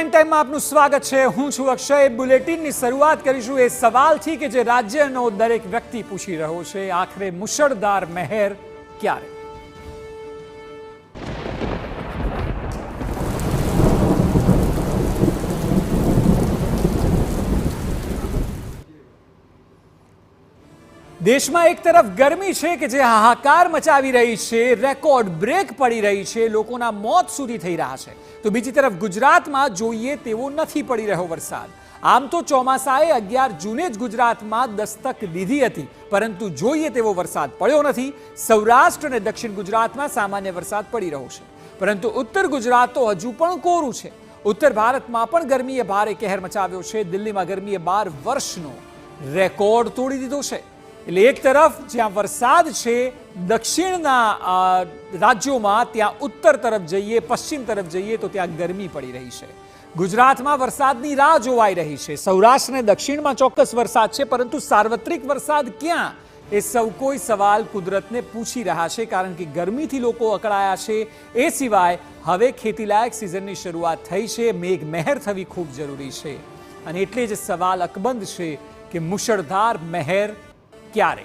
Prime ટાઈમમાં આપનું સ્વાગત છે। હું છું અક્ષય। બુલેટિનની શરૂઆત કરીશું એ સવાલથી કે જે રાજ્યનો દરેક વ્યક્તિ પૂછી રહ્યો છે, આખરે મુશળધાર મહેર ક્યારે? દેશમાં એક તરફ ગરમી છે કે જે હાહાકાર મચાવી રહી છે, રેકોર્ડ બ્રેક પડી રહી છે, લોકોના મોત સુધી થઈ રહ્યા છે, તો બીજી તરફ ગુજરાતમાં જોઈએ તેવો નથી પડી રહ્યો વરસાદ। આમ તો ચોમાસાએ 11 જૂને જ ગુજરાતમાં દસ્તક લીધી હતી, પરંતુ જોઈએ તેવો વરસાદ પડ્યો નથી। સૌરાષ્ટ્ર અને દક્ષિણ ગુજરાતમાં સામાન્ય વરસાદ પડી રહ્યો છે, પરંતુ ઉત્તર ગુજરાત તો હજુ પણ કોરું છે। ઉત્તર ભારતમાં પણ ગરમીએ ભારે કહેર મચાવ્યો છે। દિલ્હીમાં ગરમીએ 12 વર્ષનો રેકોર્ડ તોડી દીધો છે। એટલે એક તરફ જ્યાં વરસાદ છે દક્ષિણના રાજ્યોમાં, ત્યાં ઉત્તર તરફ જઈએ, પશ્ચિમ તરફ જઈએ તો ત્યાં ગરમી પડી રહી છે। ગુજરાતમાં વરસાદની રાહ જોવાઈ રહી છે। સૌરાષ્ટ્ર અને દક્ષિણમાં ચોક્કસ વરસાદ છે, પરંતુ સાર્વત્રિક વરસાદ ક્યાં, એ સૌ કોઈ સવાલ કુદરતને પૂછી રહ્યા છે, કારણ કે ગરમીથી લોકો અકળાયા છે। એ સિવાય હવે ખેતીલાયક સિઝનની શરૂઆત થઈ છે, મેઘ મહેર થવી ખૂબ જરૂરી છે, અને એટલે જ સવાલ અકબંધ છે કે મુશળધાર મહેર ક્યારે?